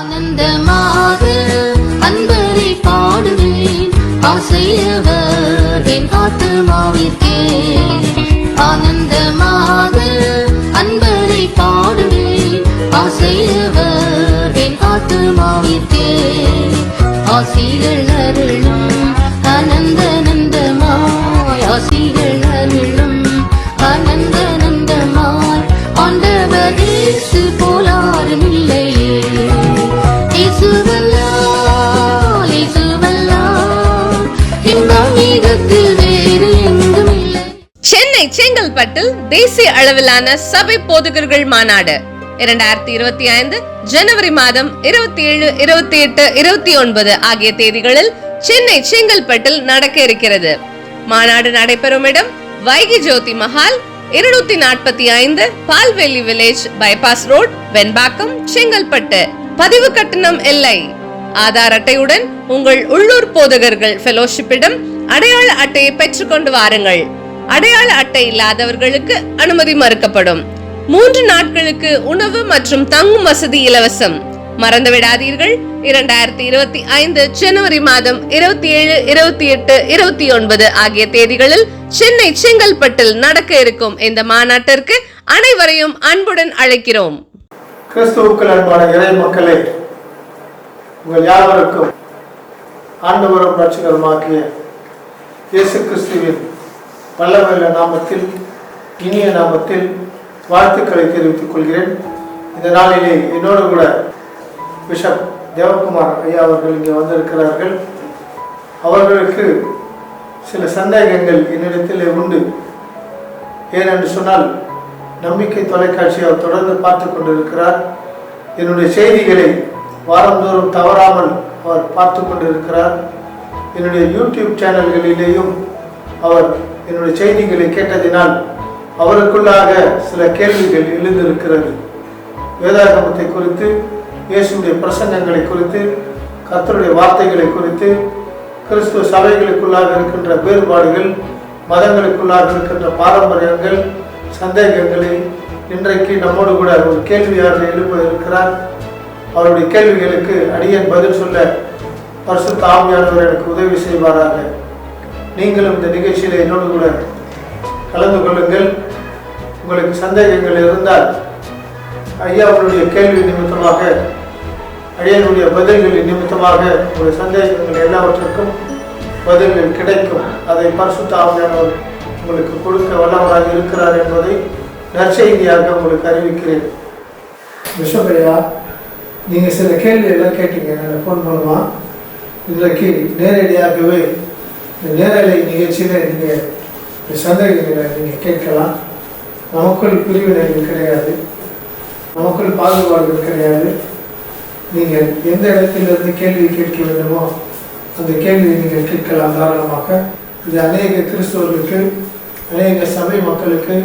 ஆனந்தமாக அன்பரை பாடுவேன், ஆசையவர் என் ஆத்துமாவிற்கே. ஆனந்தமாக அன்பரை பாடுவேன், ஆசையவர் என் ஆத்துமாவிற்கே. ஆசிகள் அருளும் அனந்தமாய், ஆசிகள் அருளும் அனந்தமாய், ஆண்டவர் இயேசு போலாரும் இல்லையே. இயேசுவல்லால் இயேசுவல்லால் இன்பம் மிகத்தில் வேறு எங்கும் இல்லை. சென்னை செங்கல்பட்டில் தேசிய அளவிலான சபை போதகர்கள் மாநாடு 2025 ஜனவரி மாதம் 27, 28, 29 ஆகிய தேதிகளில் சென்னை செங்கல்பட்டில் நடக்க இருக்கிறது. மாநாடு நடைபெறும் இடம் Vaigai Jothi Mahal, 245 Palveli village, bypass road, Venbakkam, Chengalpattu. பதிவு கட்டணம் இல்லை. ஆதார் அட்டையுடன் உங்கள் உள்ளூர் போதகர்கள் ஃபெலோஷிப்பிடம் அடையாள அட்டையை பெற்றுக்கொண்டு வாருங்கள். அடையாள அட்டை இல்லாதவர்களுக்கு அனுமதி மறுக்கப்படும். 3 நாட்களுக்கு உணவு மற்றும் தங்கும் வசதி இலவசம். மறந்துவிடாதீர்கள், 2025 ஜனவரி மாதம் 27, 28, 29 ஆகிய தேதிகளில் சென்னை செங்கல்பட்டில் நடக்க இருக்கும் இந்த மாநாட்டிற்கு அனைவரையும் அன்புடன் அழைக்கிறோம். கிறிஸ்துவுக்குள் அன்பான இறை மக்களே, உங்கள் யாவருக்கும் ஆண்டவரும் இரட்சகருமாகிய இயேசு கிறிஸ்துவின் வல்லமையுள்ள நாமத்தில், இனிய நாமத்தில் வாழ்த்துக்களை தெரிவித்துக் கொள்கிறேன். இந்த நாளிலே என்னோடு கூட பிஷப் தேவகுமார் ஐயா அவர்கள் இங்கே வந்திருக்கிறார்கள். அவர்களுக்கு சில சந்தேகங்கள் என்னிடத்தில் உண்டு. ஏனென்று சொன்னால், நம்பிக்கை தொலைக்காட்சி அவர் தொடர்ந்து பார்த்து கொண்டிருக்கிறார். என்னுடைய செய்திகளை வாரந்தோறும் தவறாமல் அவர் பார்த்து கொண்டிருக்கிறார். என்னுடைய யூடியூப் சேனல்களிலேயும் அவர் என்னுடைய செய்திகளை கேட்டதினால் அவருக்குள்ளாக சில கேள்விகள் எழுந்திருக்கிறது. வேதாகமத்தை குறித்து, இயேசுடைய பிரசங்கங்களை குறித்து, கர்த்தருடைய வார்த்தைகளை குறித்து, கிறிஸ்துவ சபைகளுக்குள்ளாக இருக்கின்ற வேறுபாடுகள், மதங்களுக்குள்ளாக இருக்கின்ற பாரம்பரியங்கள், சந்தேகங்களை இன்றைக்கு நம்மோடு கூட ஒரு கேள்வியாக எழுப்ப இருக்கிறார். அவருடைய கேள்விகளுக்கு அடியேன் பதில் சொல்ல பரிசுத்த ஆவியானவர் எனக்கு உதவி செய்வாராக. நீங்களும் இந்த நிகழ்ச்சியில் என்னோடு கூட கலந்து கொள்ளுங்கள். உங்களுக்கு சந்தேகங்கள் இருந்தால் ஐயாவுடைய கேள்வி நிமித்தமாக, அடியனுடைய பதில்களின் நிமித்தமாக உங்களுடைய சந்தேகங்கள் எல்லாவற்றிற்கும் பதில்கள் கிடைக்கும். அதை பரிசுத்த ஆவியானவர் உங்களுக்கு கொடுக்க வல்லவராக இருக்கிறார் என்பதை நற்செய்தியாக உங்களுக்கு அறிவிக்கிறேன். பிஷப் ஐயா, நீங்கள் சில கேள்வியெல்லாம் கேட்டீங்க என்னோட ஃபோன் மூலமாக. இன்றைக்கு நேரடியாகவே இந்த நேரலை நிகழ்ச்சியில் நீங்கள் சந்தேகங்களை நீங்கள் கேட்கலாம். நமக்குள் பிரிவினைகள் கிடையாது, நமக்குள் பாகுபாடுகள் கிடையாது. நீங்கள் எந்த இடத்திலிருந்து கேள்வி கேட்க வேண்டுமோ அந்த கேள்வியை நீங்கள் கேட்கலாம் தாராளமாக. இது அநேக கிறிஸ்தவர்களுக்கு, அநேக சபை மக்களுக்கு,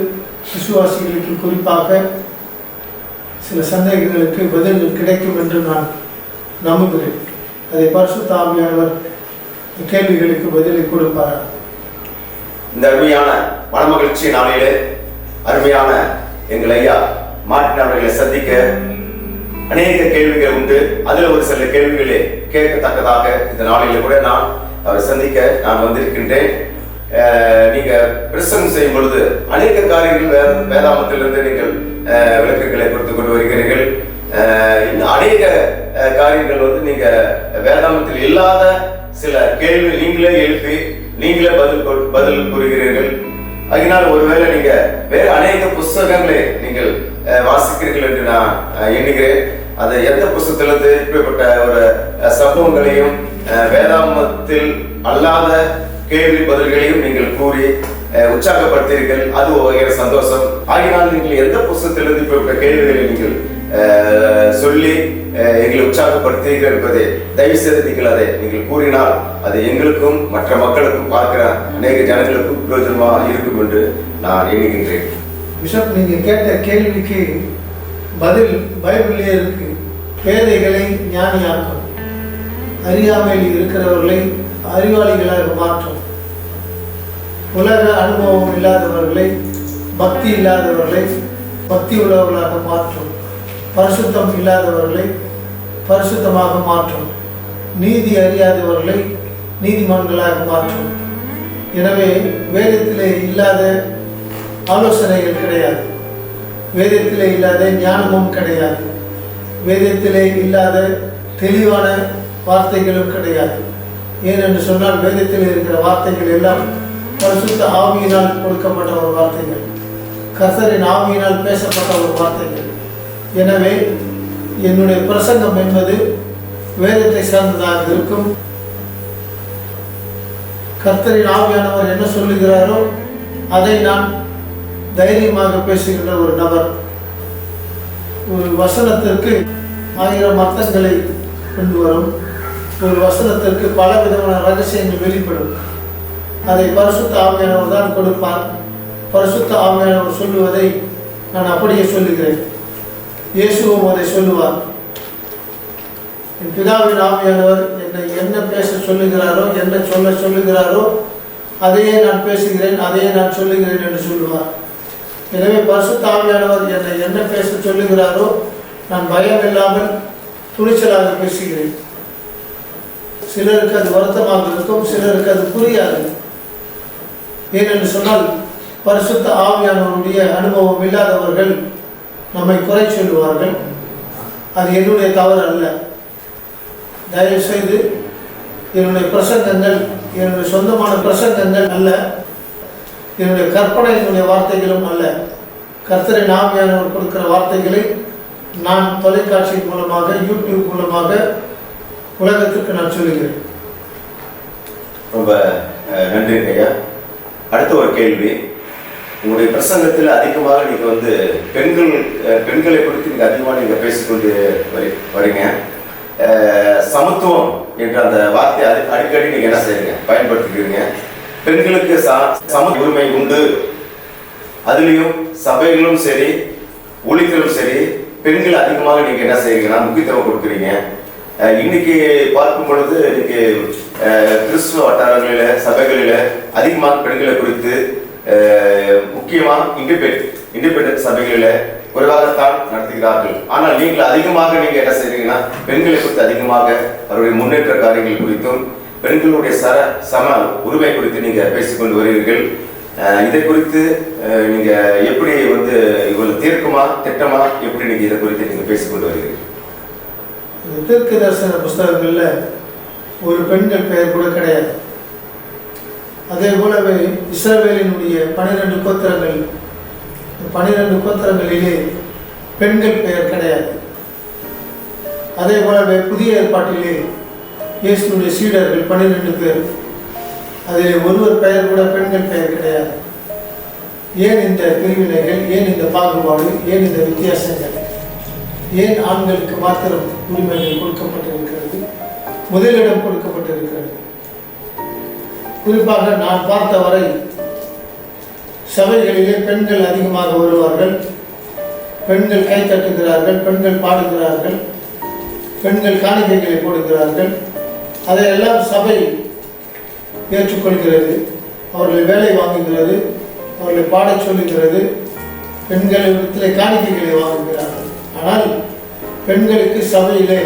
விசுவாசிகளுக்கு குறிப்பாக சில சந்தேகங்களுக்கு பதில்கள் கிடைக்கும் என்று நான் நம்புகிறேன். அதை பரிசுத்த ஆவியானவர் கேள்விகளுக்கு பதிலை கொடுப்பார். இந்த அருமையான மனமகிழ்ச்சி நாளிலே அருமையான எங்கள் ஐயா மார்ட்டின் அவர்களை சந்திக்க அநேக கேள்விகள் உண்டு. அதில் ஒரு சில கேள்விகளே கேட்கத்தக்கதாக இந்த நாளிலே கூட நான் அவரை சந்திக்க நான் வந்திருக்கின்றேன். நீங்க பிரசங்கம் செய்யும் பொழுது அநேக காரியங்கள் வேதாமத்திலிருந்து நீங்கள் விளக்கங்களை கொடுத்து கொண்டு வருகிறீர்கள். அநேக காரியங்கள் நீங்க வேதாமத்தில் இல்லாத சில கேள்வி நீங்களே எழுப்பி நீங்களே பதில் கூறுகிறீர்கள். அதனால் ஒருவேளை நீங்க வேறு அநேக புஸ்தகங்களை நீங்கள் வாசிக்கிறீர்கள் என்று நான் எண்ணுகிறேன். அது எந்த புஸ்தகத்திலிருந்து இப்படிப்பட்ட ஒரு சம்பவங்களையும் வேதாமத்தில் அல்லாத கேள்வி பதில்களையும் நீங்கள் கூறி உற்சாகப்படுத்தீர்கள். அது ஒரு சந்தோஷம். ஆகினால் நீங்கள் எந்த புஸ்தகத்திலிருந்து இப்படிப்பட்ட கேள்விகளை நீங்கள் சொல்லி எங்களை உற்சாகப்படுத்தீர்கள் என்பதை தயவு செய்து நீங்கள் அதை நீங்கள் கூறினால் அது எங்களுக்கும் மற்ற மக்களுக்கும் பார்க்கிற அநேக ஜனங்களுக்கும் பிரயோஜனமாக இருக்கும் என்று நான் எண்ணுகின்றேன். பிஷப், நீங்கள் கேட்ட கேள்விக்கு பதில் பைபிளிலே இருக்கு. பேதைகளை ஞானியாக்கும், அறியாமையில் இருக்கிறவர்களை அறிவாளிகளாக மாற்றும், உலக அனுபவம் இல்லாதவர்களை, பக்தி இல்லாதவர்களை பக்தி உள்ளவர்களாக மாற்றும், பரிசுத்தம் இல்லாதவர்களை பரிசுத்தமாக மாற்றும். நீதி அறியாதவர்களை நீதிமான்களாக மாற்றும். எனவே வேதத்திலே இல்லாத ஆலோசனைகள் கிடையாது, வேதத்திலே இல்லாத ஞானமும் கிடையாது, வேதத்திலே இல்லாத தெளிவான வார்த்தைகளும் கிடையாது. ஏனென்று சொன்னால் வேதத்தில் இருக்கிற வார்த்தைகள் எல்லாம் பரிசுத்த ஆவியினால் கொடுக்கப்பட்ட ஒரு வார்த்தைகள், கர்த்தரின் ஆவியினால் பேசப்பட்ட ஒரு வார்த்தைகள். எனவே என்னுடைய பிரசங்கம் என்பது வேதத்தை சார்ந்ததாக இருக்கும். கர்த்தரின் ஆவியானவர் என்ன சொல்லுகிறாரோ அதை நான் தைரியமாக பேசுகின்ற ஒரு நபர். ஒரு வசனத்திற்கு 1000 அர்த்தங்களை கொண்டு வரும். ஒரு வசனத்திற்கு பல விதமான ரகசியங்கள் வெளிப்படும். அதை பரிசுத்த ஆவியானவர் தான் கொடுப்பார். பரிசுத்த ஆவியானவர் சொல்லுவதை நான் அப்படியே சொல்லுகிறேன். இயேசுவும் அதை சொல்லுவார். என் பிதாவின் ஆவியானவர் என்னை என்ன பேச சொல்லுகிறாரோ, என்ன சொல்லுகிறாரோ அதையே நான் பேசுகிறேன், அதையே நான் சொல்லுகிறேன் என்று சொல்லுவார். எனவே பரிசுத்த ஆவியானவர் என்னை என்ன பேச சொல்லுகிறாரோ நான் பயம் இல்லாமல் துணிச்சலாக பேசுகிறேன். சிலருக்கு அது வருத்தமாக இருக்கும், சிலருக்கு அது புரியாது. ஏனென்று சொன்னால் பரிசுத்த ஆவியானவருடைய அனுபவம் இல்லாதவர்கள் நம்மை குறை சொல்லுவார்கள். அது என்னுடைய தவறு அல்ல. தயவு செய்து என்னுடைய பிரசங்கங்கள் என்னுடைய சொந்தமான பிரசங்கங்கள் அல்ல, என்னுடைய கற்பனையினுடைய வார்த்தைகளும் அல்ல. கர்த்தரின் ஆவியானவர் கொடுக்கிற வார்த்தைகளை நான் தொலைக்காட்சியின் மூலமாக, யூடியூப் மூலமாக உலகத்திற்கு நான் சொல்லுகிறேன். ரொம்ப நன்றி ஐயா. அடுத்த ஒரு கேள்வி, உங்களுடைய பிரசங்கத்தில் அதிகமாக நீங்கள் பெண்களை குறித்து நீங்கள் அதிகமாக பேசிக்கொண்டு வரீங்க. சமத்துவம் என்ற அந்த வார்த்தையை அடிக்கடி நீங்கள் என்ன செய்யுங்க, பயன்படுத்திக்கிறீங்க. பெண்களுக்கு சம உரிமை உண்டு, அதுலேயும் சபைகளும் சரி ஊழியர்களும் சரி பெண்கள் அதிகமாக நீங்கள் என்ன செய்கிறீங்கன்னா முக்கியத்துவம் கொடுக்குறீங்க. இன்னைக்கு பார்க்கும் பொழுது இன்னைக்கு கிறிஸ்துவ வட்டாரங்களில் சபைகளில் அதிகமாக பெண்களை குறித்து முக்கியமாக இண்டிபெண்டன்ட் சபைகளில் குறைவாகத்தான் நடத்துகிறார்கள். ஆனால் நீங்கள் அதிகமாக நீங்கள் என்ன செய்றீங்கன்னா பெண்களை குறித்து அதிகமாக அவருடைய முன்னேற்ற காரியங்கள் குறித்தும் பெண்களுடைய சம உரிமை குறித்து நீங்கள் பேசிக்கொண்டு வருவீர்கள். இதை குறித்து நீங்கள் எப்படி இவ்வளவு தீர்க்கமா திட்டமா எப்படி நீங்கள் இதை குறித்து நீங்கள் பேசிக்கொண்டு வருவீர்கள்? இந்த தீர்க்க தரிசன புஸ்தகங்களில் ஒரு பெண்கள் பெயர் கூட கிடையாது. அதே போலவே இஸ்ரவேலினுடைய 12 கோத்திரங்கள், 12 கோத்திரங்களிலே பெண்கள் பெயர் கிடையாது. அதே போலவே புதிய ஏற்பாட்டிலே இயேசுனுடைய சீடர்கள் 12 பேர், அதில் ஒருவர் பெயர் கூட பெண்கள் பெயர் கிடையாது. ஏன் இந்த பிரிவினைகள், ஏன் இந்த பாகுபாடு, ஏன் இந்த வித்தியாசங்கள், ஏன் ஆண்களுக்கு மாத்திரம் உரிமைகள் கொடுக்கப்பட்டிருக்கிறது, முதலிடம் கொடுக்கப்பட்டிருக்கிறது? குறிப்பாக நான் பார்த்த வரை சபைகளிலே பெண்கள் அதிகமாக வருவார்கள், பெண்கள் கை தட்டுகிறார்கள், பெண்கள் பாடுகிறார்கள், பெண்கள் காணிக்கைகளை போடுகிறார்கள். அதையெல்லாம் சபை ஏற்றுக்கொள்கிறது, அவர்களை வேலை வாங்குகிறது, அவர்களை பாடச் சொல்லுகிறது, பெண்களிடத்திலே காணிக்கைகளை வாங்குகிறார்கள். ஆனால் பெண்களுக்கு சபையிலே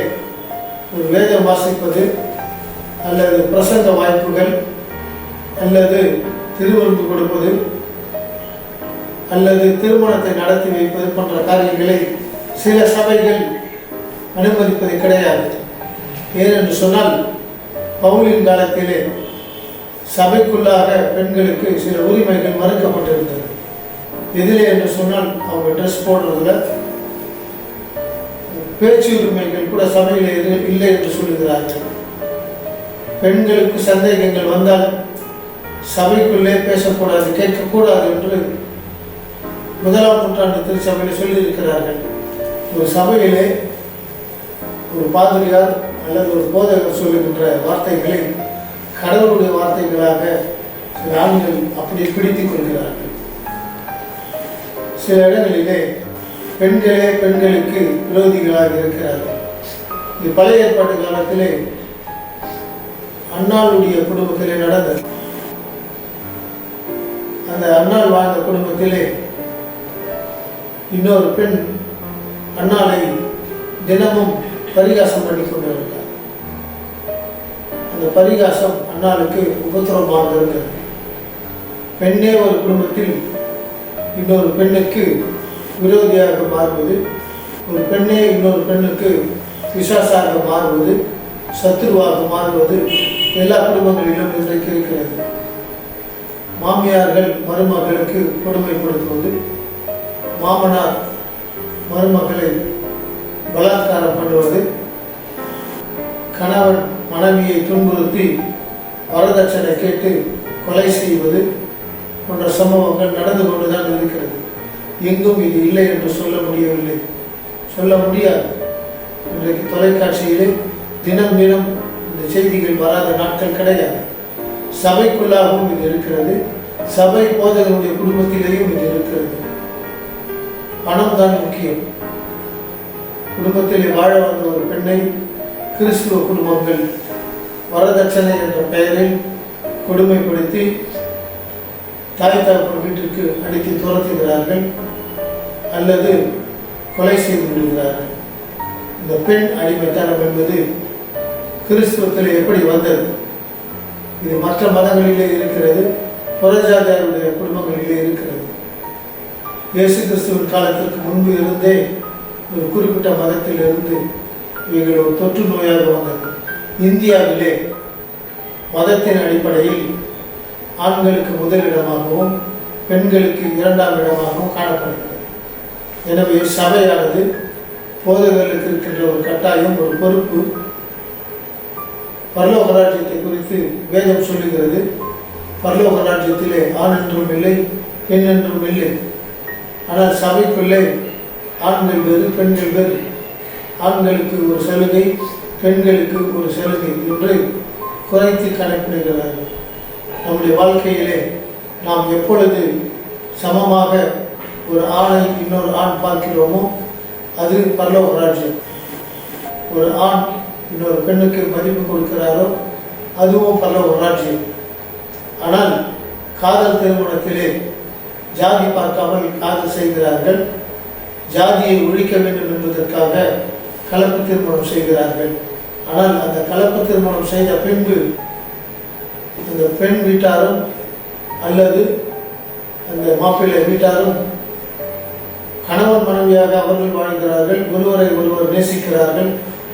ஒரு வேதம் வாசிப்பது அல்லது பிரசங்க வாய்ப்புகள் அல்லது திருவிருந்து கொடுப்பது அல்லது திருமணத்தை நடத்தி வைப்பது போன்ற காரியங்களை சில சபைகள் அனுமதிப்பது கிடையாது. ஏனென்று சொன்னால் பவுலின் காலத்திலே சபைக்குள்ளாக பெண்களுக்கு சில உரிமைகள் மறுக்கப்பட்டிருந்தது. எதிலே என்று சொன்னால் அவங்க ட்ரெஸ் போடுறதுல, பேச்சு உரிமைகள் கூட சபையில் இல்லை என்று சொல்லுகிறார்கள். பெண்களுக்கு சந்தேகங்கள் வந்தால் சபைக்குள்ளே பேசக்கூடாது, கேட்கக்கூடாது என்று 1ஆம் நூற்றாண்டு திருச்சபையில் சொல்லியிருக்கிறார்கள். ஒரு சபையிலே ஒரு பாதிரியார் அல்லது ஒரு போதகர் சொல்லுகின்ற வார்த்தைகளை கடவுளுடைய வார்த்தைகளாக சில ஆண்கள் அப்படி பிடித்துக் கொள்கிறார்கள். சில இடங்களிலே பெண்களே பெண்களுக்கு விரோதிகளாக இருக்கிறார்கள். இது பழைய ஏற்பாட்டு காலத்திலே அன்னாளுடைய குடும்பத்திலே நடந்தது. அந்த அன்னாள் வாழ்ந்த குடும்பத்திலே இன்னொரு பெண் அன்னாளை தினமும் பரிகாசம் பண்ணி கொண்டு இருந்தார். அந்த பரிகாசம் அன்னாளுக்கு உபத்திரமாக இருந்தது. பெண்ணே ஒரு குடும்பத்தில் இன்னொரு பெண்ணுக்கு விரோதியாக மாறுவது, ஒரு பெண்ணே இன்னொரு பெண்ணுக்கு பிசாசாக மாறுவது, சத்துருவாக மாறுவது எல்லா குடும்பங்களிலும் இன்றைக்கு இருக்கிறது. மாமியார்கள் மருமகளுக்கு கொடுமைப்படுத்துவது, மாமனார் மருமகளை பலாத்காரம் பண்ணுவது, கணவன் மனைவியை துன்புறுத்தி வரதட்சணை கேட்டு கொலை செய்வது போன்ற சம்பவங்கள் நடந்து கொண்டுதான் இருக்கிறது. எங்கும் இது இல்லை என்று சொல்ல முடியவில்லை, சொல்ல முடியாது. இன்றைக்கு தொலைக்காட்சியிலே தினம் தினம் இந்த செய்திகள் வராத நாட்கள் கிடையாது. சபைக்குள்ளாகவும் இது இருக்கிறது, சபை போதகருடைய குடும்பத்திலேயும் இது இருக்கிறது. பணம் தான் முக்கியம். குடும்பத்திலே வாழ வந்த ஒரு பெண்ணை கிறிஸ்துவ குடும்பங்கள் வரதட்சணை என்ற பெயரில் கொடுமைப்படுத்தி தாய் தகப்பன் வீட்டிற்கு அடித்து துரத்துகிறார்கள் அல்லது கொலை செய்து விடுகிறார்கள். இந்த பெண் அடிமைத்தனம் என்பது கிறிஸ்துவத்தில் எப்படி வந்தது? இது மற்ற மதங்களிலே இருக்கிறது, புறஜாதியாருடைய குடும்பங்களிலே இருக்கிறது. இயேசு கிறிஸ்துவின் காலத்திற்கு முன்பு இருந்தே ஒரு குறிப்பிட்ட மதத்திலிருந்து இவைகள் ஒரு தொற்று நோயாக வந்தது. இந்தியாவிலே மதத்தின் அடிப்படையில் ஆண்களுக்கு முதலிடமாகவும் பெண்களுக்கு இரண்டாம் இடமாகவும் காணப்படுகிறது. எனவே சபையானது போதகர்களுக்கு இருக்கின்ற ஒரு கட்டாயம், ஒரு பொறுப்பு. பரலோக ராஜ்யத்தை குறித்து வேதம் சொல்லுகிறது. பரலோக ராஜ்யத்திலே ஆண் என்றும் இல்லை, பெண் என்றும் இல்லை. ஆனால் சபைக்குள்ளே ஆண்கள் வேறு, பெண்கள் வேறு. ஆண்களுக்கு ஒரு சலுகை, பெண்களுக்கு ஒரு சலுகை என்று குறைத்து கணக்கிடுகிறார்கள். நம்முடைய வாழ்க்கையிலே நாம் எப்பொழுது சமமாக ஒரு ஆணை இன்னொரு ஆண் பார்க்கிறோமோ அது பரலோக ராஜ்யம். ஒரு ஆண் இன்னொரு பெண்ணுக்கு மதிப்பு கொடுக்கிறாரோ அதுவும் பரலோக ராஜ்யம். ஆனால் காதல் திருமணத்திலே ஜாதி பார்க்காமல் காதல் செய்கிறார்கள். ஜாதியை ஒழிக்க வேண்டும் என்பதற்காக கலப்பு திருமணம் செய்கிறார்கள். ஆனால் அந்த கலப்பு திருமணம் செய்த பின்பு அந்த பெண் வீட்டாரும் அல்லது அந்த மாப்பிள்ளை வீட்டாரும் கணவன் மனைவியாக அவர்கள் வாழ்கிறார்கள். ஒருவரை ஒருவர் நேசிக்கிறார்கள்,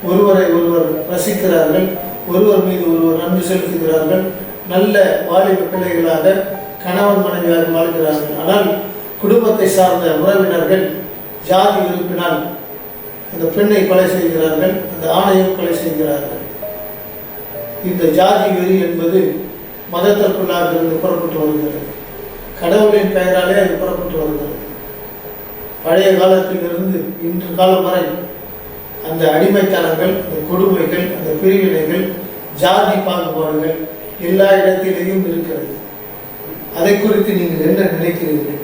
ஒருவரை ஒருவர் ரசிக்கிறார்கள், ஒருவர் மீது ஒருவர் அன்பு செலுத்துகிறார்கள். நல்ல வாலிப பிள்ளைகளாக கணவன் மனைவியாக வாழ்கிறார்கள். ஆனால் குடும்பத்தை சார்ந்த உறவினர்கள் ஜாதி விருப்பினால் அந்த பெண்ணை கொலை செய்கிறார்கள், அந்த ஆணையும் கொலை செய்கிறார்கள். இந்த ஜாதி வெறி என்பது மதத்திற்குள்ளாக இருந்து புறப்பட்டு வருகிறது. கடவுளின் பெயராலே அது புறப்பட்டு வருகிறது. பழைய காலத்திலிருந்து இன்று காலம் வரை அந்த அடிமைத்தனங்கள், அந்த கொடுமைகள், அந்த பிரிவினைகள், ஜாதி பாகுபாடுகள் எல்லா இடத்திலேயும் இருக்கிறது. அதை குறித்து நீங்கள் என்ன நினைக்கிறீர்கள்?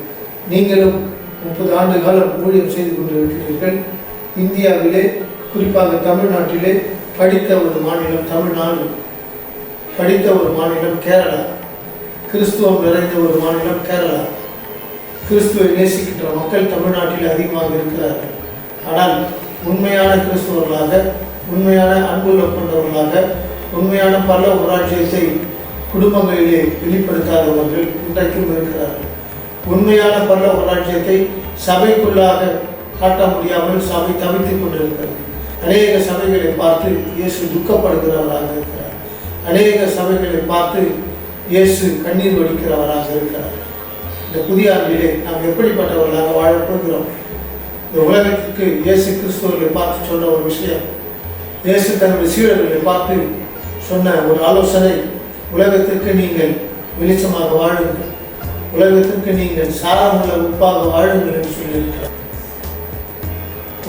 நீங்களும் 30 ஆண்டு காலம் ஊழியம் செய்து கொண்டிருக்கிறீர்கள். இந்தியாவிலே, குறிப்பாக தமிழ்நாட்டிலே படித்த ஒரு மாநிலம் தமிழ்நாடு, படித்த ஒரு மாநிலம் கேரளா, கிறிஸ்துவம் நிறைந்த ஒரு மாநிலம் கேரளா. கிறிஸ்துவை நேசிக்கின்ற மக்கள் தமிழ்நாட்டில் அதிகமாக இருக்கிறார்கள். ஆனால் உண்மையான கிறிஸ்துவர்களாக, உண்மையான அன்புள்ள கொண்டவர்களாக, உண்மையான பரலோக ராஜ்யத்தை குடும்பங்களிலே வெளிப்படுத்தாதவர்கள் இன்றைக்கும் இருக்கிறார்கள். உண்மையான பரலோக ராஜ்யத்தை சபைக்குள்ளாக காட்ட முடியாமல் சபை தவித்துக் கொண்டிருக்கிறது. அநேக சபைகளை பார்த்து இயேசு துக்கப்படுகிறவராக இருக்கிறார். அநேக சபைகளை பார்த்து இயேசு கண்ணீர் வடிக்கிறவராக இருக்கிறார். இந்த புதிய ஆண்டிலே நாம் எப்படிப்பட்டவர்களாக வாழப்போகிறோம்? இந்த உலகத்திற்கு இயேசு கிறிஸ்துவர்களை பார்த்து சொன்ன ஒரு விஷயம், இயேசு தன்னுடைய சீடர்களை பார்த்து சொன்ன ஒரு ஆலோசனை, உலகத்திற்கு நீங்கள் வெளிச்சமாக வாழுங்கள், உலகத்திற்கு நீங்கள் சாரமுள்ள உப்பாக வாழுங்கள் என்று சொல்லியிருக்கிறார்.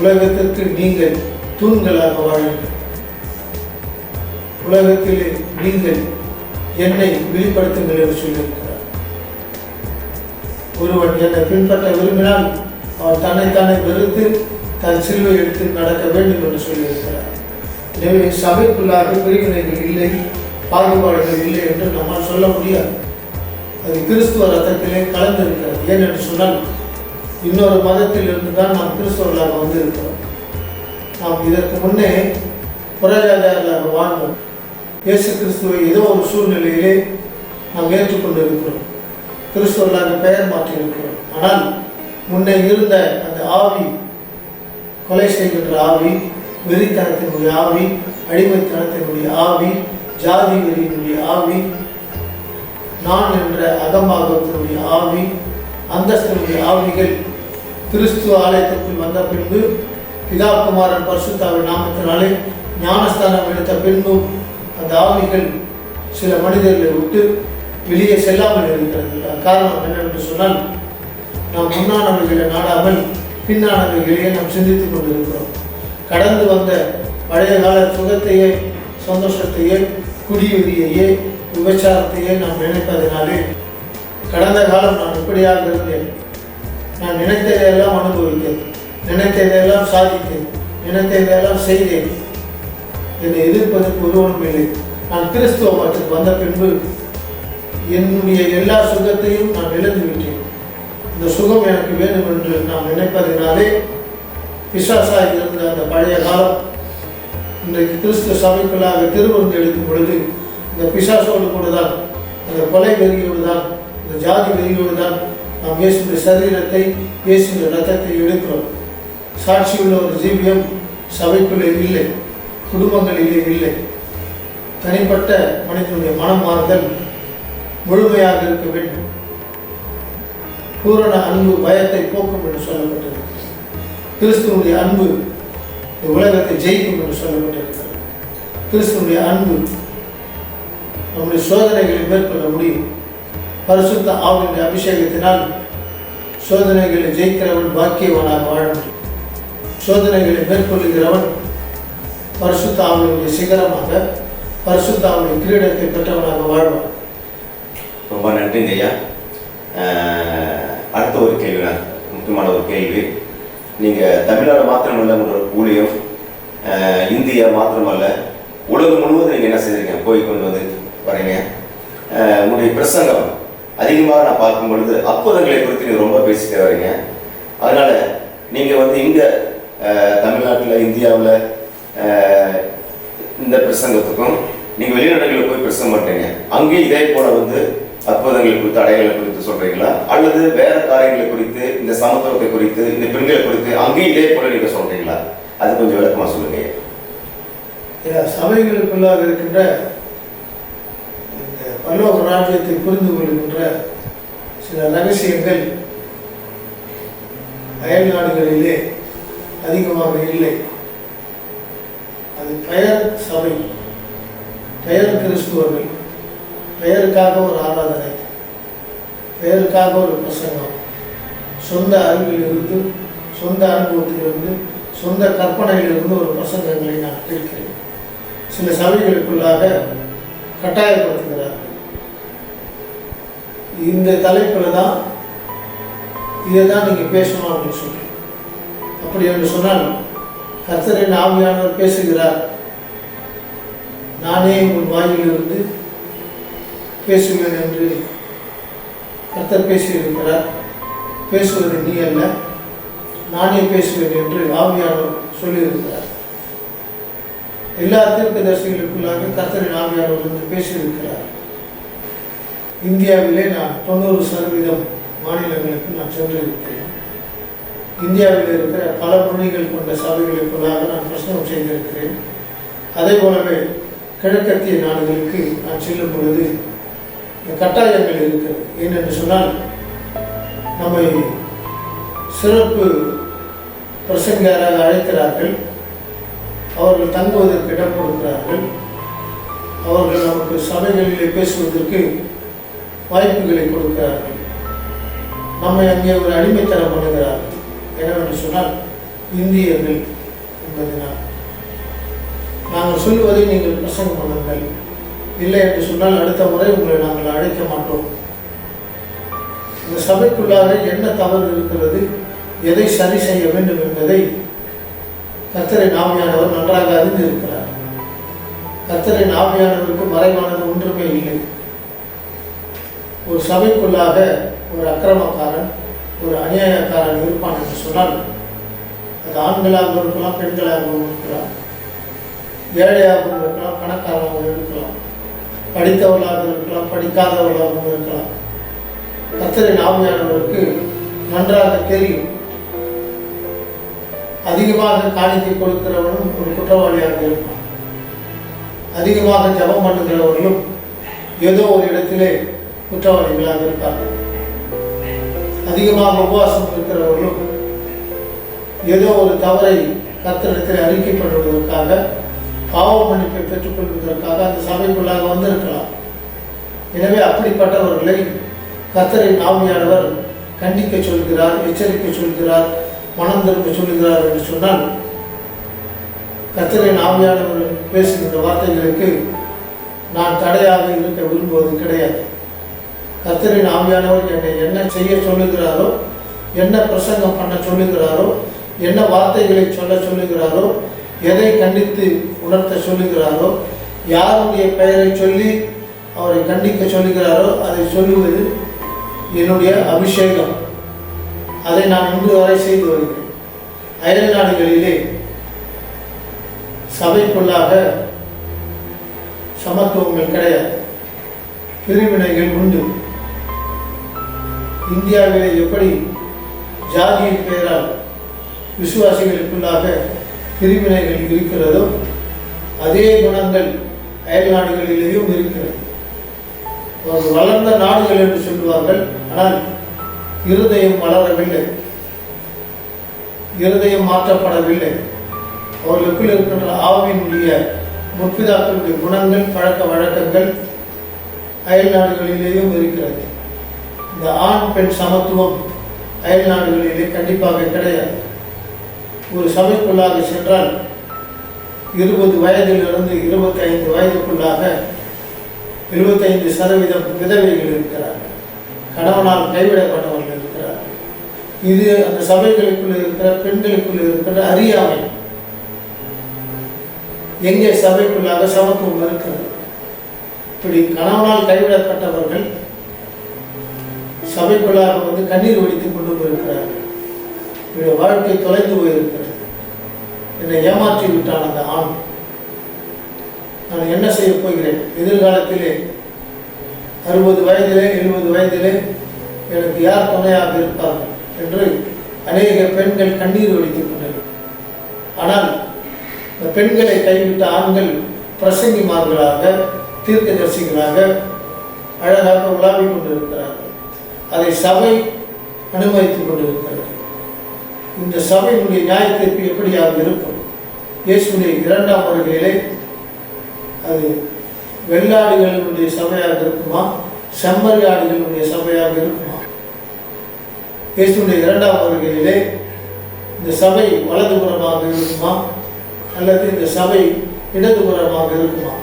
உலகத்திற்கு நீங்கள் தூண்களாக வாழுங்கள், உலகத்திலே நீங்கள் என்னை வெளிப்படுத்துங்கள் என்று சொல்லியிருக்கிறார். ஒருவன் என்னை பின்பற்ற விரும்பினால் அவன் தன்னைத்தானே வெறுத்து தன் சிலுவை எடுத்து நடக்க வேண்டும் என்று சொல்லியிருக்கிறார். எனவே சபைக்குள்ளாக பிரிவினைகள் இல்லை, பாகுபாடுகள் இல்லை என்று நம்மால் சொல்ல முடியாது. அது கிறிஸ்துவ ரத்தத்திலே கலந்திருக்கிறது. ஏனென்று சொன்னால் இன்னொரு மதத்தில் இருந்து தான் நாம் கிறிஸ்தவர்களாக வந்திருக்கிறோம். நாம் இதற்கு முன்னே புறஜாதியார்களாக வாழ்ந்தோம். இயேசு கிறிஸ்துவை ஏதோ ஒரு சூழ்நிலையிலே நாம் ஏற்றுக்கொண்டு இருக்கிறோம். கிறிஸ்துவர்களாக பெயர் மாற்றி இருக்கிறோம். ஆனால் முன்னே இருந்த அந்த ஆவி, கொலை செய்கின்ற ஆவி, வெறித்தனத்தினுடைய ஆவி, அடிமைத்தனத்தினுடைய ஆவி, ஜாதி வெறியினுடைய ஆவி, நான் என்ற அகம்பாகத்தினுடைய ஆவி, அந்தஸ்தனுடைய ஆவிகள் கிறிஸ்துவ ஆலயத்திற்குள் வந்த பின்பு பிதா குமாரன் பரிசுத்தாவின் நாமத்தினாலே ஞானஸ்தானம் எடுத்த பின்பும் அந்த ஆவிகள் சில மனிதர்களை விட்டு வெளியே செல்லாமல் இருக்கிறது. காரணம் என்னவென்று சொன்னால், நாம் முன்னானவைகளை நாடாமல் பின்னானவைகளையே நாம் சிந்தித்துக் கொண்டிருக்கிறோம். கடந்து வந்த பழைய கால சுகத்தையே, சந்தோஷத்தையே, குடியுரியையே, விபச்சாரத்தையே நாம் நினைப்பதனாலே கடந்த காலம் நான் இப்படியாக இருந்தேன், நான் நினைத்ததையெல்லாம் அனுபவித்தேன், நினைத்ததையெல்லாம் சாதித்தேன், நினைத்ததையெல்லாம் செய்தேன், என்னை எதிர்ப்பதற்கு ஒருவனும் இல்லை. நான் கிறிஸ்துவ மதத்துக்கு வந்த பின்பு என்னுடைய எல்லா சுகத்தையும் நான் இழந்து விட்டேன். இந்த சுகம் எனக்கு வேண்டும் என்று நாம் நினைப்பதினாலே பிசாசாக இருந்த அந்த பழைய காலம் இன்றைக்கு கிறிஸ்துவ சபைக்குள்ளாக திருவிருந்து எடுக்கும் பொழுது இந்த பிசாசோடு கூட தான், அந்த கொலை வெறியோடு தான், இந்த ஜாதி வெறியோடு தான் நாம் இயேசுடைய சரீரத்தை, இயேசுடைய ரத்தத்தை எடுக்கிறோம். சாட்சியுள்ள ஒரு ஜீவியம் சபைக்குள்ளே இல்லை, குடும்பங்களிலே இல்லை. தனிப்பட்ட மனிதனுடைய மனம் மாறுதல் முழுமையாக இருக்க வேண்டும். பூரண அன்பு பயத்தை போக்கும் என்று சொல்லப்பட்டது. கிறிஸ்துவனுடைய அன்பு உலகத்தை ஜெயிக்கும் என்று சொல்லப்பட்டிருக்கிறது. கிறிஸ்துவனுடைய அன்பு நம்முடைய சோதனைகளை மேற்கொள்ள முடியும். பரிசுத்த ஆவியின் அபிஷேகத்தினால் சோதனைகளை ஜெயிக்கிறவன் பாக்கியவனாக வாழ முடியும். சோதனைகளை மேற்கொள்ளுகிறவன் பரிசுத்த ஆவியுடைய சிகரமாக, பரிசுத்த ஆவியுடைய கிரீடத்தை பெற்றவனாக வாழ்வான். ரொம்ப நன்றிங்க ஐயா. அடுத்த ஒரு கேள்வி, முக்கியமான ஒரு கேள்வி. நீங்கள் தமிழ்நாடு மாத்திரமல்ல, உங்களோட ஊழியம் இந்தியா மாத்திரமல்ல, உலகம் முழுவதும் நீங்கள் என்ன செஞ்சுருக்கீங்க, போய் கொண்டு வந்து வரீங்க. உங்களுடைய பிரசங்கம் அதிகமாக நான் பார்க்கும் பொழுது அற்புதங்களை குறித்து நீங்கள் ரொம்ப பேசிட்டு வரீங்க. அதனால் நீங்கள் இங்கே தமிழ்நாட்டில், இந்தியாவில் இந்த பிரசங்கத்துக்கும் நீங்கள் வெளிநாடுகளில் போய் பிரசங்கம் பண்ணுறீங்க, அங்கேயும் இதே போல் அற்புதங்களை குறித்து, அடையாளங்களை குறித்து சொல்கிறீங்களா? அல்லது வேறு காரியங்களை குறித்து, இந்த சமத்துவத்தை குறித்து, இந்த பெண்களை குறித்து அங்கேயும் இதே போல் நீங்கள் சொல்கிறீங்களா? அது கொஞ்சம் விளக்கமாக சொல்லுங்கள். சபைகளுக்குள்ளாக இருக்கின்ற இந்த பரலோக ராஜ்யத்தை புரிந்து கொள்கின்ற சில ரகசியங்கள் அயல் நாடுகளிலே அதிகமாக இல்லை. அது பெயர் சபை, பெயர் கிறிஸ்துவர்கள், பெயருக்காக ஒரு ஆராதனை, பெயருக்காக ஒரு பிரசங்கம், சொந்த அறிவிலிருந்து, சொந்த அனுபவத்திலிருந்து, சொந்த கற்பனையிலிருந்து ஒரு பிரசங்கங்களை நான் கேட்கிறேன். சில சபைகளுக்குள்ளாக கட்டாயப்படுத்துகிறார்கள். இந்த தலைப்பில் தான் இதை தான் நீங்கள் பேசணும் அப்படின்னு சொல்லி. அப்படி என்று சொன்னால் கர்த்தரின் ஆவியானவர் பேசுகிறார், நானே உன் வாயிலிருந்து பேசுவேன் என்று கர்த்தர் பேசியிருக்கிறார். பேசுவது நீ அல்ல, நானே பேசுவேன் என்று ஆவியானவர் சொல்லியிருக்கிறார். எல்லா தீர்க்கதரிசிகளுக்குள்ளாக கர்த்தரின் ஆவியானவர் பேசியிருக்கிறார். இந்தியாவிலே நான் 90% மாநிலங்களுக்கு நான் சென்றிருக்கிறேன். இந்தியாவில் இருக்கிற பல மொழிகள் கொண்ட சபைகளுக்குள்ளாக நான் பிரசங்கம் செய்திருக்கிறேன். அதே போலவே கிழக்கத்திய நாடுகளுக்கு நான் செல்லும் பொழுது இந்த கட்டாயங்கள் இருக்கிறது. ஏனென்று சொன்னால், நம்மை சிறப்பு பிரசங்கராக அழைக்கிறார்கள், அவர்கள் தங்குவதற்கு இடம் கொடுக்கிறார்கள், அவர்கள் நமக்கு சபைகளிலே பேசுவதற்கு வாய்ப்புகளை கொடுக்கிறார்கள், நம்மை அங்கே ஒரு அடிமைத்தனம் பண்ணுகிறார்கள். என்னவென்று சொன்னால், இந்தியர்கள் என்பதனால் நாங்கள் சொல்லுவதை நீங்கள் பிரசங்கம் பண்ணுங்கள், இல்லை என்று சொன்னால் அடுத்த முறை உங்களை நாங்கள் அழைக்க மாட்டோம். இந்த சபைக்குள்ளாக என்ன தவறு இருக்கிறது, எதை சரி செய்ய வேண்டும் என்பதை கர்த்தரின் ஆவியானவர் நன்றாக அறிந்திருக்கிறார். கர்த்தரின் ஆவியானவருக்கு மறைவானது ஒன்றுமே இல்லை. ஒரு சபைக்குள்ளாக ஒரு அக்கிரமக்காரன், ஒரு அநியாயக்காரன் இருப்பான் என்று சொன்னால் அது ஆண்களாகவும் இருக்கலாம், பெண்களாகவும் இருக்கலாம், ஏழையாகவும் இருக்கலாம், பணக்காரராகவும் இருக்கலாம், படித்தவர்களாக இருக்கலாம், படிக்காதவர்களாகவும் இருக்கலாம். கர்த்தரின் ஆவியானவருக்கு நன்றாக தெரியும். அதிகமாக காணிக்கை கொடுக்கிறவனும் ஒரு குற்றவாளியாக இருப்பான். அதிகமாக ஜபம் பண்ணுகிறவர்களும் ஏதோ ஒரு இடத்திலே குற்றவாளிகளாக இருப்பார்கள். அதிகமாக உபவாசம் இருக்கிறவர்களும் ஏதோ ஒரு தவறை கர்த்தரிடத்தில் அறிக்கை பண்ணுவதற்காக, பாவ மன்னிப்பை பெற்றுக்கொள்வதற்காக அந்த சபைக்குள்ளாக வந்திருக்கலாம். எனவே அப்படிப்பட்டவர்களை கர்த்தரின் ஆவியானவர் கண்டிக்க சொல்கிறார், எச்சரிக்கை சொல்கிறார், மனம் திரும்ப சொல்கிறார் என்று சொன்னால், கர்த்தரின் ஆவியானவர் பேசுகின்ற வார்த்தைகளுக்கு நான் தடையாக இருக்க விரும்புவது கிடையாது. கர்த்தரின் ஆவியானவர் என்னை என்ன செய்ய சொல்லுகிறாரோ, என்ன பிரசங்கம் பண்ண சொல்லுகிறாரோ, என்ன வார்த்தைகளை சொல்ல சொல்லுகிறாரோ, எதை கண்டித்து உணர்த்த சொல்லுகிறாரோ, யாருடைய பெயரை சொல்லி அவரை கண்டிக்க சொல்லுகிறாரோ அதை சொல்லுவது என்னுடைய அபிஷேகம். அதை நான் இன்று வரை செய்து வருகிறேன். அயல் நாடுகளிலே சபைக்குள்ளாக சமத்துவங்கள் கிடையாது, பிரிவினைகள் உண்டு. இந்தியாவிலே எப்படி ஜாதியின் பெயரால் விசுவாசிகளுக்குள்ளாக பிரிவினைகள் இருக்கிறதோ, அதே குணங்கள் அயல் நாடுகளிலேயும் இருக்கிறது. ஒரு வளர்ந்த நாடுகள் என்று சொல்லுவார்கள், ஆனால் இருதயம் வளரவில்லை, இருதயம் மாற்றப்படவில்லை. அவர்களுக்குள் இருக்கின்ற ஆவியினுடைய முற்பிதாக்களுடைய குணங்கள், பழக்க வழக்கங்கள் அயல் நாடுகளிலேயும் இருக்கிறது. இந்த ஆண் பெண் சமத்துவம் அயல் நாடுகளிலே கண்டிப்பாக கிடையாது. ஒரு சபைக்குள்ளாக சென்றால் 20 வயதிலிருந்து 25 வயதுக்குள்ளாக 75% விதவைகள் இருக்கிறார்கள், கணவனால் கைவிடப்பட்டவர்கள் இருக்கிறார்கள். இது அந்த சபைகளுக்குள்ள இருக்கிற பெண்களுக்குள்ள இருக்கிற அறியாமை. எங்கே சபைக்குள்ளாக சமத்துவம் இருக்கிறது? இப்படி கணவனால் கைவிடப்பட்டவர்கள் சபைக்குள்ளாக வந்து கண்ணீர் வடித்துக் கொண்டு இருக்கிறார்கள். என்னுடைய வாழ்க்கை தொலைந்து போயிருக்கிறது, என்னை ஏமாற்றி விட்டான் அந்த ஆண், நான் என்ன செய்ய போகிறேன்? எதிர்காலத்திலே 60 வயதிலே 70 வயதிலே எனக்கு யார் துணையாக இருப்பார்கள் என்று அநேக பெண்கள் கண்ணீர் வடித்துக் கொண்டனர். ஆனால் இந்த பெண்களை கைவிட்ட ஆண்கள் பிரசங்கிமார்களாக, தீர்க்கதரிசிகளாக அழகாக உலாவிக் கொண்டிருக்கிறார்கள். அதை சபை அனுமதித்துக் கொண்டிருக்கிறது. இந்த சபையினுடைய நியாய தீர்ப்பு எப்படியாக இருக்கும்? இயேசுடைய 2ஆம் வருகையிலே அது வெள்ளாடுகளுடைய சபையாக இருக்குமா, செம்மறி ஆடுகளுடைய சபையாக இருக்குமா? இயேசுடைய 2ஆம் வருகையிலே இந்த சபை வலதுபுறமாக இருக்குமா, அல்லது இந்த சபை இடதுபுறமாக இருக்குமா?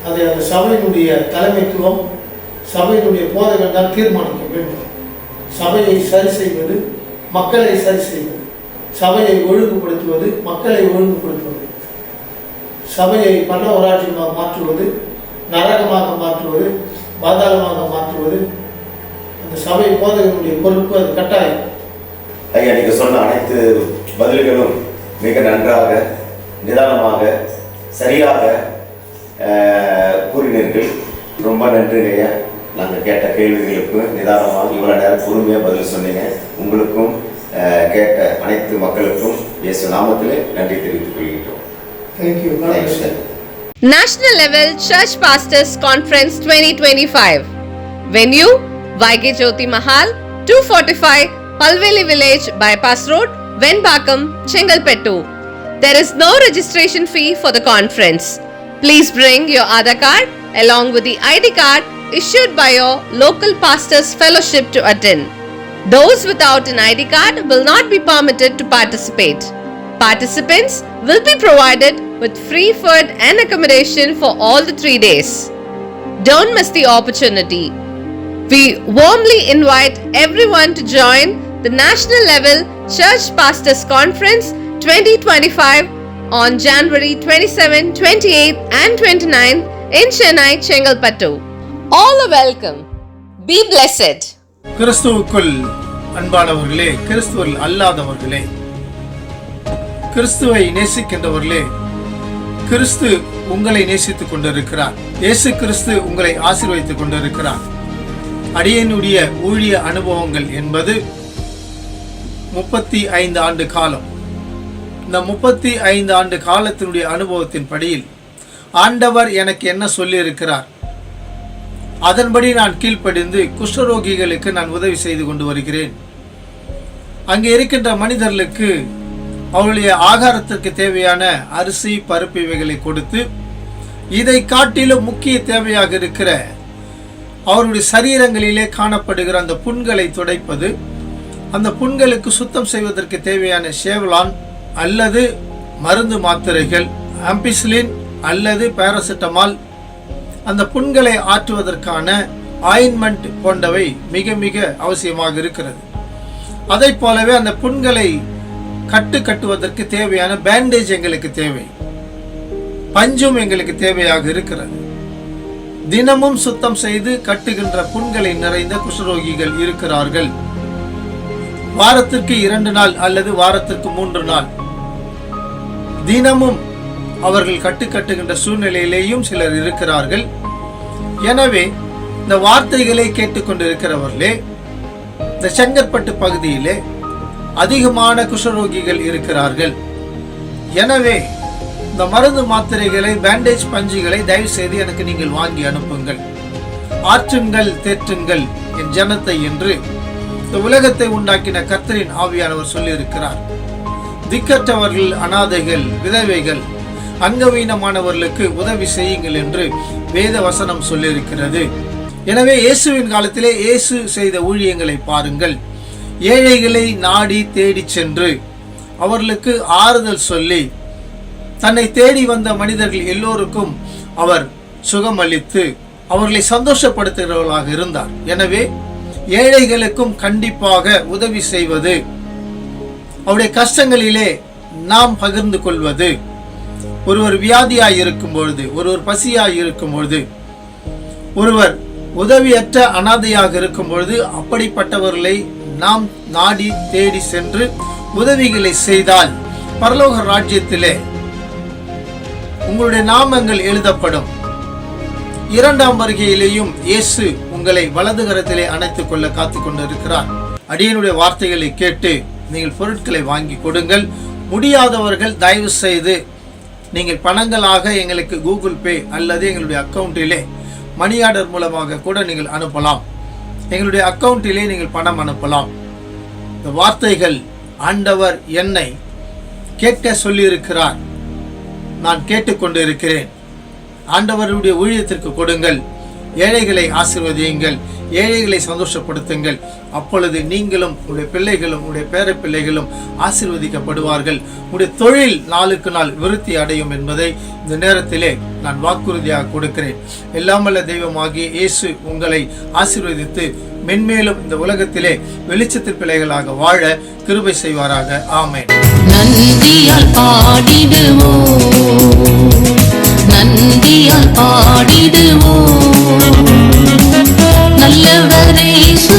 அதை அந்த சபையினுடைய தலைமைத்துவம், சபையினுடைய போதகர்கள் தான் தீர்மானிக்க வேண்டும். சபையை சரி செய்வது, மக்களை சரி செய்வது, சபையை ஒழுங்குபடுத்துவது, மக்களை ஒழுங்குபடுத்துவது, சபையை பல்லவராஜ்யமாக மாற்றுவது, நரகமாக மாற்றுவது, பாதாளமாக மாற்றுவது அந்த சபை போதகனுடைய பொறுப்பு, அது கட்டாயம். ஐயா, நீங்க சொன்ன அனைத்து பதில்களும் மிக நன்றாக, நிதானமாக, சரியாக கூறினீர்கள். ரொம்ப நன்றிங்க ஐயா. நாங்கள் கேட்ட கேள்விகளுக்கு நிதானமாக இவ்வளோ நேரம் பொறுமையாக பதில் சொன்னீங்க. உங்களுக்கும் கேட்ட அனைத்து மக்களுக்கும் இயேசு நாமத்திலே நன்றி தெரிவித்துக் கொள்கின்றோம். Thank you. National Level Church Pastors Conference 2025. Venue Vaige Jyoti Mahal, 245 Palveli Village, Bypass Road, Venbakam, Chengalpettu. There is no registration fee for the conference. Please bring your Aadhaar card along with the ID card issued by your local pastors fellowship to attend. Those without an ID card will not be permitted to participate. Participants will be provided with free food and accommodation for all the 3 days. Don't miss the opportunity. We warmly invite everyone to join the National Level Church Pastors Conference 2025 on January 27, 28 and 29 in Chennai, Chengalpattu. All are welcome. Be blessed. கிறிஸ்துவுக்குள் அன்பானவர்களே, கிறிஸ்துவில் அல்லாதவர்களே, கிறிஸ்துவை நேசிக்கின்றவர்களே, கிறிஸ்து உங்களை நேசித்துக் கொண்டிருக்கிறார். இயேசு கிறிஸ்து உங்களை ஆசீர்வதித்துக் கொண்டிருக்கிறார். அடியனுடைய ஊழிய அனுபவங்கள் என்பது 35 ஆண்டு காலம். இந்த 35 ஆண்டு காலத்தினுடைய அனுபவத்தின் படியில் ஆண்டவர் எனக்கு என்ன சொல்லி இருக்கிறார், அதன்படி நான் கீழ்ப்படிந்து குஷ்டரோகிகளுக்கு நான் உதவி செய்து கொண்டு வருகிறேன். அங்கே இருக்கின்ற மனிதர்களுக்கு அவருடைய ஆகாரத்திற்கு தேவையான அரிசி, பருப்பு இவைகளை கொடுத்து, இதை காட்டிலும் முக்கிய தேவையாக இருக்கிற அவருடைய சரீரங்களிலே காணப்படுகிற அந்த புண்களை துடைப்பது, அந்த புண்களுக்கு சுத்தம் செய்வதற்கு தேவையான ஷேவ்லான் அல்லது மருந்து மாத்திரைகள், ஆம்பிசிலின் அல்லது பாராசிட்டமால், அந்த புண்களை ஆற்றுவதற்கான ஆயின்மெண்ட் போன்றவை மிக மிக அவசியமாக இருக்கிறது. அதை போலவே அந்த புண்களை கட்டுவதற்கு தேவையான பேண்டேஜ் எங்களுக்கு தேவை, பஞ்சும் எங்களுக்கு தேவையாக இருக்கிறது. தினமும் சுத்தம் செய்து கட்டுகின்ற புண்களை நிறைந்த குஷ்டரோகிகள் இருக்கிறார்கள். வாரத்திற்கு 2 நாள் அல்லது வாரத்திற்கு 3 நாள் தினமும் அவர்கள் கட்டுகின்ற சூழ்நிலையிலேயும் சிலர் இருக்கிறார்கள். எனவே இந்த வார்த்தைகளை கேட்டுக்கொண்டிருக்கிறவர்களே, இந்த செங்கற்பட்டு பகுதியிலே அதிகமான குஷ்டரோகிகள் இருக்கிறார்கள். எனவே இந்த மருந்து மாத்திரைகளை, பேண்டேஜ் பஞ்சுகளை தயவு செய்து எனக்கு நீங்கள் வாங்கி அனுப்புங்கள். ஆற்றுங்கள், தேற்றுங்கள் என் ஜனத்தை என்று இந்த உலகத்தை உண்டாக்கின கர்த்தரின் ஆவியானவர் சொல்லி இருக்கிறார். திக்கற்றவர்கள், அனாதைகள், விதவைகள், அங்கவீனமானவர்களுக்கு உதவி செய்யுங்கள் என்று வேத வசனம் சொல்லியிருக்கிறது. எனவே இயேசுவின் காலத்திலே இயேசு செய்த ஊழியங்களை பாருங்கள். ஏழைகளை நாடி தேடி சென்று அவர்களுக்கு ஆறுதல் சொல்லி, தன்னை தேடி வந்த மனிதர்கள் எல்லோருக்கும் அவர் சுகமளித்து அவர்களை சந்தோஷப்படுத்துகிறவர்களாக இருந்தார். எனவே ஏழைகளுக்கும் கண்டிப்பாக உதவி செய்வது, அவருடைய கஷ்டங்களிலே நாம் பகிர்ந்து கொள்வது, ஒருவர் வியாதியாய் இருக்கும் பொழுது, ஒருவர் பசியாய் இருக்கும் பொழுது, ஒருவர் உதவியற்ற அனாதையாக இருக்கும் பொழுது, அப்படிப்பட்டவர்களை நாம் நாடி தேடி சென்று உதவிகளை செய்தால் பரலோக ராஜ்யத்திலே உங்களுடைய நாமங்கள் எழுதப்படும். 2ஆம் வருகையிலேயும் இயேசு உங்களை வலது கரத்திலே அணைத்துக் கொள்ள காத்துக் கொண்டிருக்கிறார். அடியனுடைய வார்த்தைகளை கேட்டு நீங்கள் பொருட்களை வாங்கி கொடுங்கள். முடியாதவர்கள் தயவு செய்து நீங்கள் பணங்களாக எங்களுக்கு கூகுள் பே அல்லது எங்களுடைய அக்கௌண்ட்டிலே மணி ஆர்டர் மூலமாக கூட நீங்கள் அனுப்பலாம். எங்களுடைய அக்கௌண்ட்டிலே நீங்கள் பணம் அனுப்பலாம். இந்த வார்த்தைகள் ஆண்டவர் என்னை கேட்க சொல்லியிருக்கிறார். நான் கேட்டுக்கொண்டு இருக்கிறேன். ஆண்டவருடைய ஊழியத்திற்கு கொடுங்கள். ஏழைகளை ஆசீர்வதியுங்கள், ஏழைகளை சந்தோஷப்படுத்துங்கள். அப்பொழுது நீங்களும் உங்களுடைய பிள்ளைகளும் உங்களுடைய பேர பிள்ளைகளும் ஆசீர்வதிக்கப்படுவார்கள். உங்களுடைய தொழில் நாளுக்கு நாள் விருத்தி அடையும் என்பதை இந்த நேரத்திலே நான் வாக்குறுதியாக கொடுக்கிறேன். எல்லாமல்ல தெய்வமாகிய இயேசு உங்களை ஆசீர்வதித்து மென்மேலும் இந்த உலகத்திலே வெளிச்சத்தின் பிள்ளைகளாக வாழ கிருபை செய்வாராக. ஆமென். நன்றியால் பாடிடுவோம், நன்றியால் பாடிடுவோம், நல்லவரே இயேசு